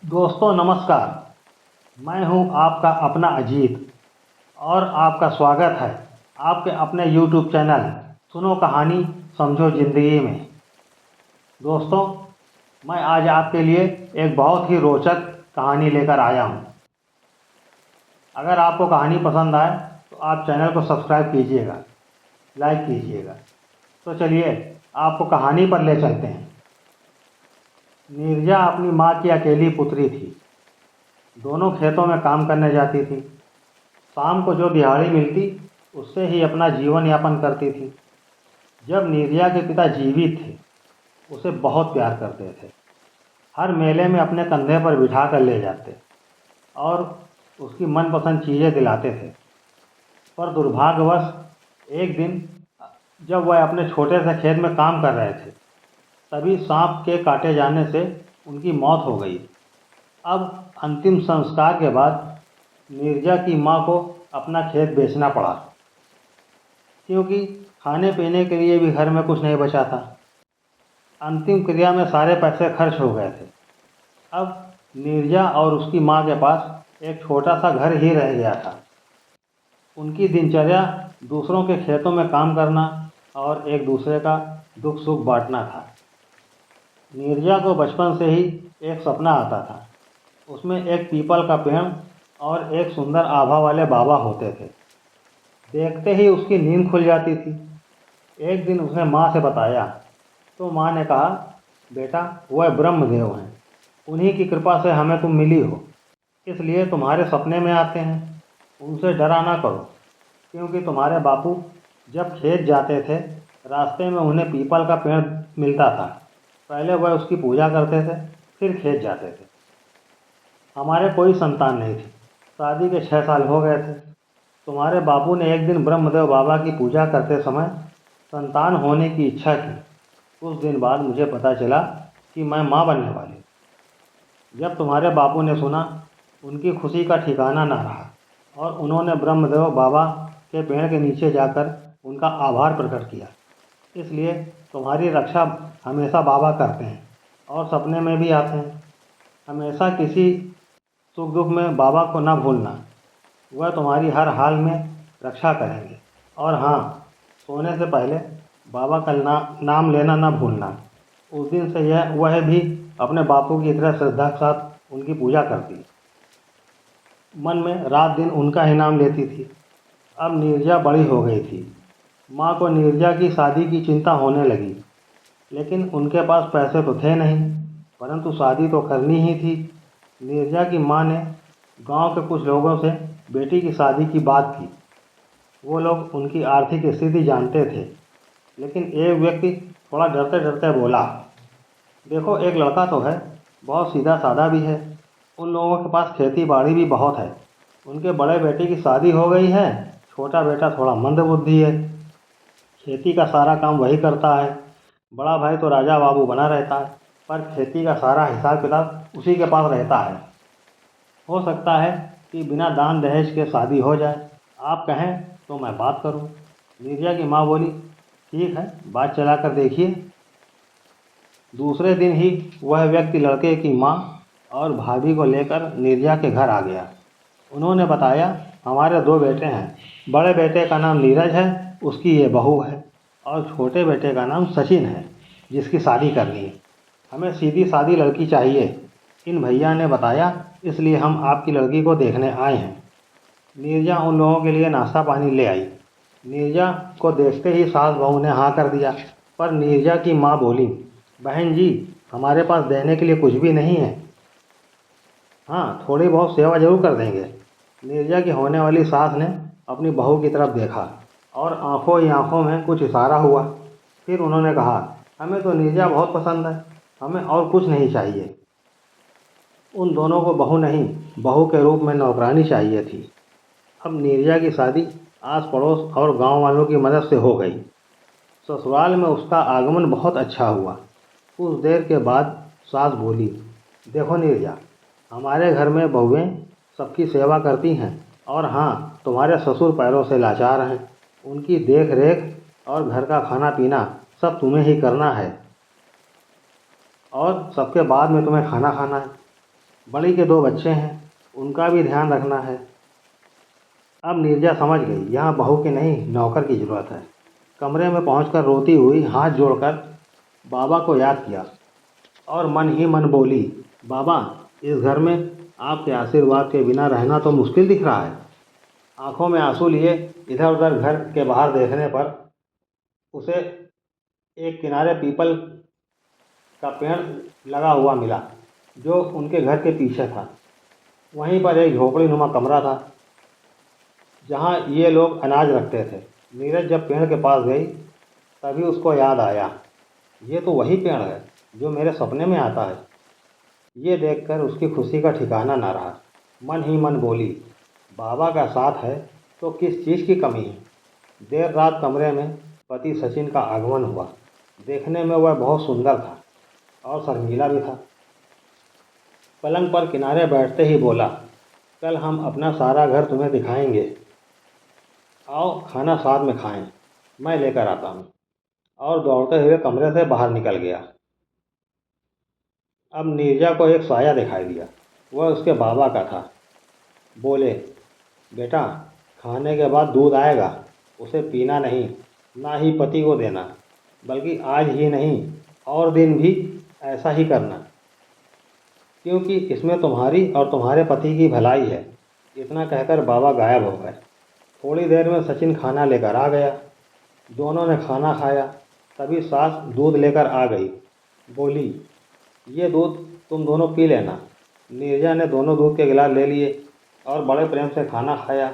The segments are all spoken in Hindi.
दोस्तों नमस्कार। मैं हूं आपका अपना अजीत और आपका स्वागत है आपके अपने YouTube चैनल सुनो कहानी समझो ज़िंदगी में। दोस्तों, मैं आज आपके लिए एक बहुत ही रोचक कहानी लेकर आया हूं। अगर आपको कहानी पसंद आए तो आप चैनल को सब्सक्राइब कीजिएगा, लाइक कीजिएगा। तो चलिए आपको कहानी पर ले चलते हैं। नीरजा अपनी माँ की अकेली पुत्री थी। दोनों खेतों में काम करने जाती थी। शाम को जो दिहाड़ी मिलती उससे ही अपना जीवन यापन करती थी। जब नीरजा के पिता जीवित थे, उसे बहुत प्यार करते थे। हर मेले में अपने कंधे पर बिठा कर ले जाते और उसकी मनपसंद चीज़ें दिलाते थे। पर दुर्भाग्यवश एक दिन जब वह अपने छोटे से खेत में काम कर रहे थे, तभी सांप के काटे जाने से उनकी मौत हो गई। अब अंतिम संस्कार के बाद नीरजा की माँ को अपना खेत बेचना पड़ा, क्योंकि खाने पीने के लिए भी घर में कुछ नहीं बचा था। अंतिम क्रिया में सारे पैसे खर्च हो गए थे। अब नीरजा और उसकी माँ के पास एक छोटा सा घर ही रह गया था। उनकी दिनचर्या दूसरों के खेतों में काम करना और एक दूसरे का दुख सुख बांटना था। नीरजा को बचपन से ही एक सपना आता था। उसमें एक पीपल का पेड़ और एक सुंदर आभा वाले बाबा होते थे। देखते ही उसकी नींद खुल जाती थी। एक दिन उसने माँ से बताया तो माँ ने कहा, बेटा वह ब्रह्मदेव हैं, उन्हीं की कृपा से हमें तुम मिली हो, इसलिए तुम्हारे सपने में आते हैं। उनसे डरा ना करो, क्योंकि तुम्हारे बापू जब खेत जाते थे, रास्ते में उन्हें पीपल का पेड़ मिलता था। पहले वह उसकी पूजा करते थे, फिर खेत जाते थे। हमारे कोई संतान नहीं थी। शादी के 6 साल हो गए थे। तुम्हारे बापू ने एक दिन ब्रह्मदेव बाबा की पूजा करते समय संतान होने की इच्छा की। कुछ दिन बाद मुझे पता चला कि मैं माँ बनने वाली। जब तुम्हारे बापू ने सुना, उनकी खुशी का ठिकाना ना रहा और उन्होंने ब्रह्मदेव बाबा के पेड़ के नीचे जाकर उनका आभार प्रकट किया। इसलिए तुम्हारी रक्षा हमेशा बाबा करते हैं और सपने में भी आते हैं। हमेशा किसी सुख दुख में बाबा को ना भूलना, वह तुम्हारी हर हाल में रक्षा करेंगे। और हाँ, सोने से पहले बाबा का नाम लेना ना भूलना। उस दिन से वह भी अपने बापू की तरह श्रद्धा के साथ उनकी पूजा करती, मन में रात दिन उनका ही नाम लेती थी। अब नीरजा बड़ी हो गई थी। माँ को नीरजा की शादी की चिंता होने लगी, लेकिन उनके पास पैसे तो थे नहीं, परंतु शादी तो करनी ही थी। नीरजा की माँ ने गांव के कुछ लोगों से बेटी की शादी की बात की। वो लोग उनकी आर्थिक स्थिति जानते थे, लेकिन एक व्यक्ति थोड़ा डरते डरते बोला, देखो एक लड़का तो है, बहुत सीधा साधा भी है। उन लोगों के पास खेती बाड़ी भी बहुत है। उनके बड़े बेटे की शादी हो गई है, छोटा बेटा थोड़ा मंदबुद्धि है। खेती का सारा काम वही करता है। बड़ा भाई तो राजा बाबू बना रहता है, पर खेती का सारा हिसाब किताब उसी के पास रहता है। हो सकता है कि बिना दान दहेज के शादी हो जाए। आप कहें तो मैं बात करूं। नीरजा की माँ बोली, ठीक है, बात चला कर देखिए। दूसरे दिन ही वह व्यक्ति लड़के की माँ और भाभी को लेकर नीरजा के घर आ गया। उन्होंने बताया, हमारे 2 बेटे हैं। बड़े बेटे का नाम नीरज है, उसकी ये बहू है, और छोटे बेटे का नाम सचिन है, जिसकी शादी करनी है। हमें सीधी सादी लड़की चाहिए। इन भैया ने बताया, इसलिए हम आपकी लड़की को देखने आए हैं। नीरजा उन लोगों के लिए नाश्ता पानी ले आई। नीरजा को देखते ही सास बहू ने हाँ कर दिया, पर नीरजा की माँ बोली, बहन जी, हमारे पास देने के लिए कुछ भी नहीं है। हाँ, थोड़ी बहुत सेवा जरूर कर देंगे। नीरजा की होने वाली सास ने अपनी बहू की तरफ देखा और आंखों ही आंखों में कुछ इशारा हुआ। फिर उन्होंने कहा, हमें तो नीरजा बहुत पसंद है, हमें और कुछ नहीं चाहिए। उन दोनों को बहू नहीं, बहू के रूप में नौकरानी चाहिए थी। अब नीरजा की शादी आस पड़ोस और गांव वालों की मदद से हो गई। ससुराल में उसका आगमन बहुत अच्छा हुआ। कुछ देर के बाद सास बोली, देखो नीरजा, हमारे घर में बहुएं सबकी सेवा करती हैं, और हाँ, तुम्हारे ससुर पैरों से लाचार हैं। उनकी देख रेख और घर का खाना पीना सब तुम्हें ही करना है, और सबके बाद में तुम्हें खाना खाना है। बड़ी के 2 बच्चे हैं, उनका भी ध्यान रखना है। अब नीरजा समझ गई यहाँ बहू की नहीं नौकर की ज़रूरत है। कमरे में पहुंचकर रोती हुई हाथ जोड़कर बाबा को याद किया और मन ही मन बोली, बाबा, इस घर में आपके आशीर्वाद के बिना रहना तो मुश्किल दिख रहा है। आंखों में आंसू लिए इधर उधर घर के बाहर देखने पर उसे एक किनारे पीपल का पेड़ लगा हुआ मिला जो उनके घर के पीछे था। वहीं पर एक झोपड़ी नुमा कमरा था जहाँ ये लोग अनाज रखते थे। नीरज जब पेड़ के पास गई तभी उसको याद आया, ये तो वही पेड़ है जो मेरे सपने में आता है। ये देखकर उसकी खुशी का ठिकाना न रहा। मन ही मन बोली, बाबा का साथ है तो किस चीज़ की कमी है। देर रात कमरे में पति सचिन का आगमन हुआ। देखने में वह बहुत सुंदर था और शर्मीला भी था। पलंग पर किनारे बैठते ही बोला, कल हम अपना सारा घर तुम्हें दिखाएंगे। आओ खाना साथ में खाएं, मैं लेकर आता हूँ। और दौड़ते हुए कमरे से बाहर निकल गया। अब नीरजा को एक साया दिखाई दिया। वह उसके बाबा का था। बोले, बेटा, खाने के बाद दूध आएगा, उसे पीना नहीं, ना ही पति को देना, बल्कि आज ही नहीं और दिन भी ऐसा ही करना, क्योंकि इसमें तुम्हारी और तुम्हारे पति की भलाई है। इतना कहकर बाबा गायब हो गए। थोड़ी देर में सचिन खाना लेकर आ गया। दोनों ने खाना खाया। तभी सास दूध लेकर आ गई। बोली, ये दूध तुम दोनों पी लेना। नीरजा ने दोनों दूध के गिलास ले लिए और बड़े प्रेम से खाना खाया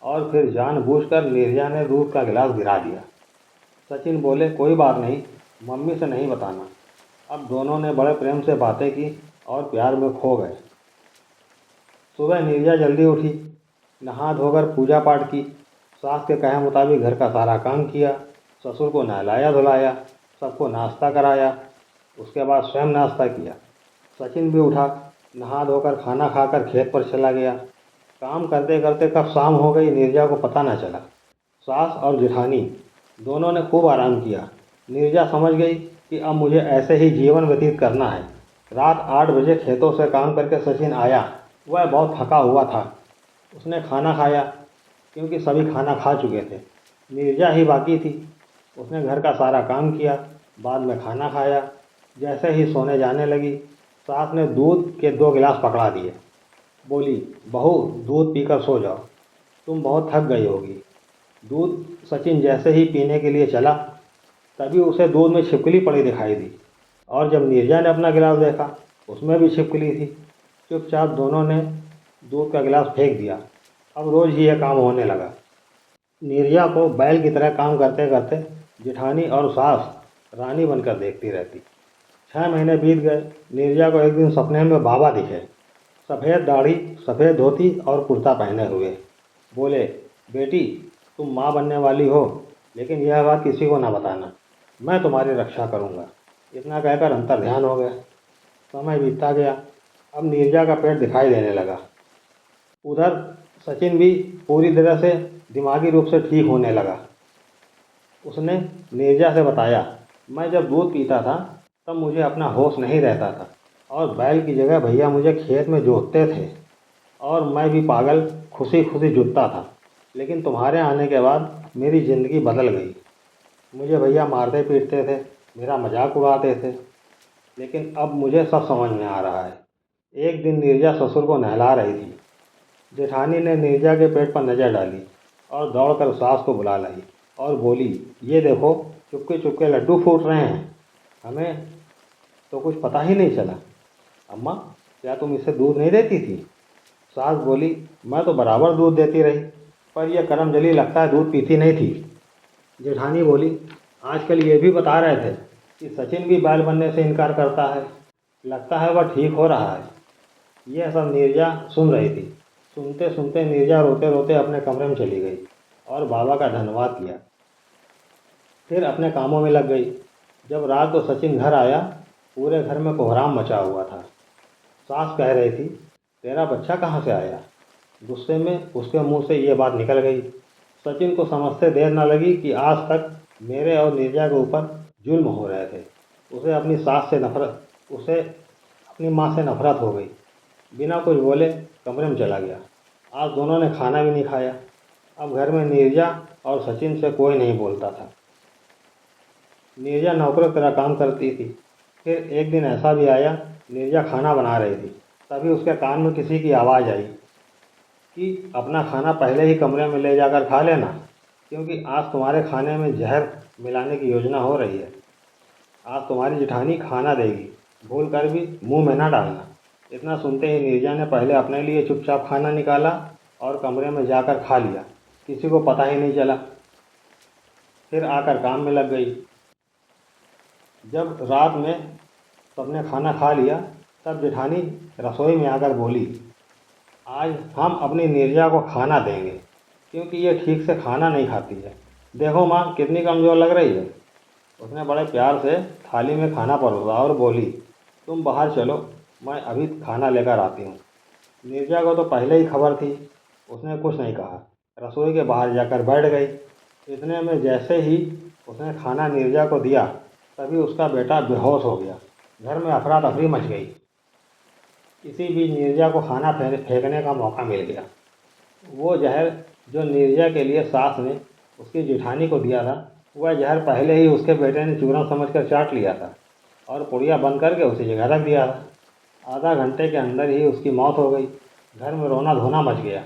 और फिर जानबूझकर नीरजा ने दूध का गिलास गिरा दिया। सचिन बोले, कोई बात नहीं, मम्मी से नहीं बताना। अब दोनों ने बड़े प्रेम से बातें की और प्यार में खो गए। सुबह नीरजा जल्दी उठी, नहा धोकर पूजा पाठ की। सास के कहे मुताबिक घर का सारा काम किया। ससुर को नहलाया धुलाया, सबको नाश्ता कराया। उसके बाद स्वयं नाश्ता किया। सचिन भी उठा, नहा धोकर खाना खाकर खेत पर चला गया। काम करते करते कब शाम हो गई नीरजा को पता न चला। सास और जेठानी दोनों ने खूब आराम किया। नीरजा समझ गई कि अब मुझे ऐसे ही जीवन व्यतीत करना है। रात 8 बजे खेतों से काम करके सचिन आया। वह बहुत थका हुआ था। उसने खाना खाया क्योंकि सभी खाना खा चुके थे। नीरजा ही बाकी थी। उसने घर का सारा काम किया, बाद में खाना खाया। जैसे ही सोने जाने लगी, सास ने दूध के 2 गिलास पकड़ा दिए। बोली, बहू, दूध पीकर सो जाओ, तुम बहुत थक गई होगी। दूध सचिन जैसे ही पीने के लिए चला तभी उसे दूध में छिपकली पड़ी दिखाई दी और जब नीरजा ने अपना गिलास देखा उसमें भी छिपकली थी। चुपचाप दोनों ने दूध का गिलास फेंक दिया। अब रोज़ ही यह काम होने लगा। नीरजा को बैल की तरह काम करते करते जेठानी और सास रानी बनकर देखती रहती। 6 महीने बीत गए। नीरजा को एक दिन सपने में बाबा दिखे, सफ़ेद दाढ़ी, सफ़ेद धोती और कुर्ता पहने हुए। बोले, बेटी, तुम माँ बनने वाली हो, लेकिन यह बात किसी को ना बताना, मैं तुम्हारी रक्षा करूँगा। इतना कहकर अंतर्ध्यान हो गए। समय बीतता गया। अब नीरजा का पेट दिखाई देने लगा। उधर सचिन भी पूरी तरह से दिमागी रूप से ठीक होने लगा। उसने नीरजा से बताया, मैं जब दूध पीता था तब मुझे अपना होश नहीं रहता था और बैल की जगह भैया मुझे खेत में जोतते थे और मैं भी पागल खुशी खुशी जुटता था। लेकिन तुम्हारे आने के बाद मेरी ज़िंदगी बदल गई। मुझे भैया मारते पीटते थे, मेरा मजाक उड़ाते थे, लेकिन अब मुझे सब समझ में आ रहा है। एक दिन नीरजा ससुर को नहला रही थी। जेठानी ने नीरजा के पेट पर नज़र डाली और दौड़कर सास को बुला लाई और बोली, ये देखो, चुपके चुपके लड्डू फूट रहे हैं, हमें तो कुछ पता ही नहीं चला। अम्मा, क्या तुम इसे दूध नहीं देती थी? सास बोली, मैं तो बराबर दूध देती रही, पर यह करमजली लगता है दूध पीती नहीं थी। जेठानी बोली, आजकल ये भी बता रहे थे कि सचिन भी बैल बनने से इनकार करता है, लगता है वह ठीक हो रहा है। यह सब नीरजा सुन रही थी। सुनते सुनते नीरजा रोते रोते अपने कमरे में चली गई और बाबा का धन्यवाद किया। फिर अपने कामों में लग गई। जब रात को सचिन घर आया, पूरे घर में कोहराम मचा हुआ था। सास कह रही थी, तेरा बच्चा कहाँ से आया? गुस्से में उसके मुंह से ये बात निकल गई। सचिन को समझते देर न लगी कि आज तक मेरे और नीरजा के ऊपर जुल्म हो रहे थे। उसे अपनी माँ से नफरत हो गई। बिना कुछ बोले कमरे में चला गया। आज दोनों ने खाना भी नहीं खाया। अब घर में नीरजा और सचिन से कोई नहीं बोलता था। नीरजा नौकरों की तरह काम करती थी। फिर एक दिन ऐसा भी आया, नीरजा खाना बना रही थी, तभी उसके कान में किसी की आवाज़ आई कि अपना खाना पहले ही कमरे में ले जाकर खा लेना, क्योंकि आज तुम्हारे खाने में जहर मिलाने की योजना हो रही है। आज तुम्हारी जेठानी खाना देगी, भूल कर भी मुंह में ना डालना। इतना सुनते ही नीरजा ने पहले अपने लिए चुपचाप खाना निकाला और कमरे में जाकर खा लिया। किसी को पता ही नहीं चला। फिर आकर काम में लग गई। जब रात में सबने खाना खा लिया, तब जेठानी रसोई में आकर बोली, आज हम अपनी नीरजा को खाना देंगे, क्योंकि ये ठीक से खाना नहीं खाती है। देखो माँ, कितनी कमज़ोर लग रही है। उसने बड़े प्यार से थाली में खाना परोसा और बोली, तुम बाहर चलो, मैं अभी खाना लेकर आती हूँ। नीरजा को तो पहले ही खबर थी। उसने कुछ नहीं कहा, रसोई के बाहर जाकर बैठ गई। इतने में जैसे ही उसने खाना नीरजा को दिया, तभी उसका बेटा बेहोश हो गया। घर में अफरा तफरी मच गई। किसी भी नीरजा को खाना फेंकने का मौका मिल गया। वो जहर जो नीरजा के लिए सास ने उसकी जेठानी को दिया था, वह जहर पहले ही उसके बेटे ने चूरन समझकर चाट लिया था और पुड़िया बंद करके उसी जगह रख दिया था। आधा घंटे के अंदर ही उसकी मौत हो गई। घर में रोना धोना मच गया।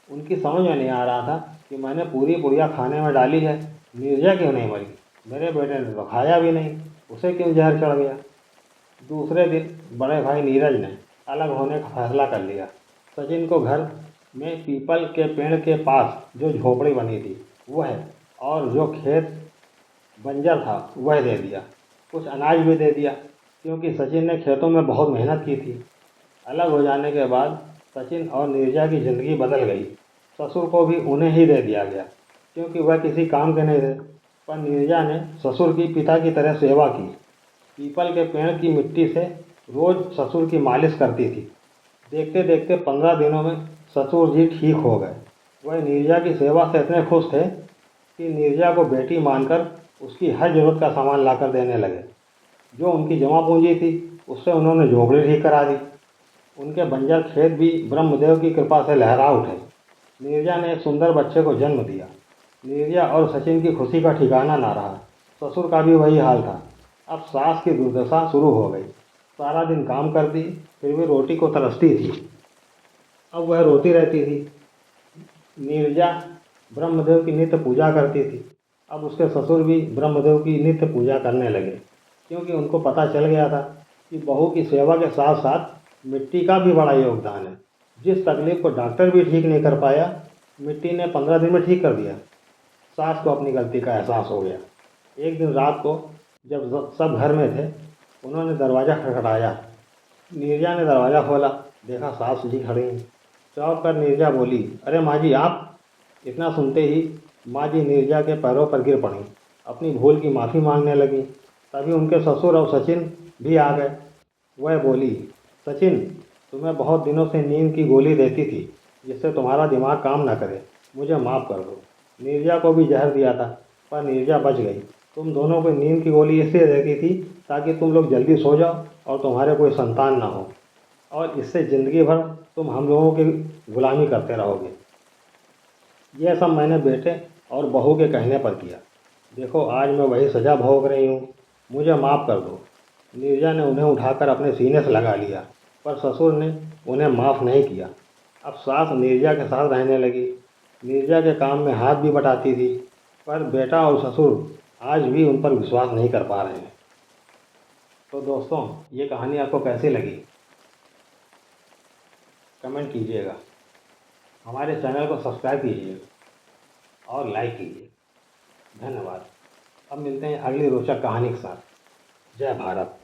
उनकी समझ में नहीं आ रहा था कि मैंने पूरी पुड़िया खाने में डाली है, नीरजा क्यों नहीं मरी। मेरे बेटे ने तो खाया भी नहीं, उसे क्यों जहर चढ़ गया। दूसरे दिन बड़े भाई नीरज ने अलग होने का फैसला कर लिया। सचिन को घर में पीपल के पेड़ के पास जो झोपड़ी बनी थी वह, और जो खेत बंजर था वह दे दिया। कुछ अनाज भी दे दिया, क्योंकि सचिन ने खेतों में बहुत मेहनत की थी। अलग हो जाने के बाद सचिन और नीरजा की ज़िंदगी बदल गई। ससुर को भी उन्हें ही दे दिया गया, क्योंकि वह किसी काम के नहीं थे। पर नीरजा ने ससुर की पिता की तरह सेवा की। पीपल के पेड़ की मिट्टी से रोज़ ससुर की मालिश करती थी। देखते देखते 15 दिनों में ससुर जी ठीक हो गए। वह नीरजा की सेवा से इतने खुश थे कि नीरजा को बेटी मानकर उसकी हर ज़रूरत का सामान लाकर देने लगे। जो उनकी जमा पूंजी थी उससे उन्होंने झोपड़ी ठीक करा दी। उनके बंजर खेत भी ब्रह्मदेव की कृपा से लहरा उठे। नीरजा ने एक सुंदर बच्चे को जन्म दिया। नीरजा और सचिन की खुशी का ठिकाना ना रहा। ससुर का भी वही हाल था। अब सास की दुर्दशा शुरू हो गई। सारा दिन काम करती, फिर भी रोटी को तरसती थी। अब वह रोती रहती थी। नीरजा ब्रह्मदेव की नित्य पूजा करती थी। अब उसके ससुर भी ब्रह्मदेव की नित्य पूजा करने लगे, क्योंकि उनको पता चल गया था कि बहू की सेवा के साथ साथ मिट्टी का भी बड़ा योगदान है। जिस तकलीफ को डॉक्टर भी ठीक नहीं कर पाया, मिट्टी ने 15 दिन में ठीक कर दिया। सास को अपनी गलती का एहसास हो गया। एक दिन रात को जब सब घर में थे, उन्होंने दरवाज़ा खटखटाया। नीरजा ने दरवाज़ा खोला, देखा सास जी खड़ी हैं। चौंक कर नीरजा बोली, अरे माँ जी आप। इतना सुनते ही माँ जी नीरजा के पैरों पर गिर पड़ी, अपनी भूल की माफ़ी मांगने लगी। तभी उनके ससुर और सचिन भी आ गए। वह बोली, सचिन, तुम्हें बहुत दिनों से नींद की गोली देती थी, जिससे तुम्हारा दिमाग काम ना करे, मुझे माफ़ कर दो। नीरजा को भी जहर दिया था, पर नीरजा बच गई। तुम दोनों को नींद की गोली इसलिए देती थी ताकि तुम लोग जल्दी सो जाओ और तुम्हारे कोई संतान ना हो, और इससे ज़िंदगी भर तुम हम लोगों की गुलामी करते रहोगे। यह सब मैंने बेटे और बहू के कहने पर किया। देखो आज मैं वही सज़ा भोग रही हूँ, मुझे माफ़ कर दो। नीरजा ने उन्हें उठाकर अपने सीने से लगा लिया, पर ससुर ने उन्हें माफ़ नहीं किया। अब सास नीरजा के साथ रहने लगी। नीरजा के काम में हाथ भी बटाती थी, पर बेटा और ससुर आज भी उन पर विश्वास नहीं कर पा रहे हैं। तो दोस्तों, ये कहानी आपको कैसी लगी, कमेंट कीजिएगा। हमारे चैनल को सब्सक्राइब कीजिएगा और लाइक कीजिए। धन्यवाद। अब मिलते हैं अगली रोचक कहानी के साथ। जय भारत।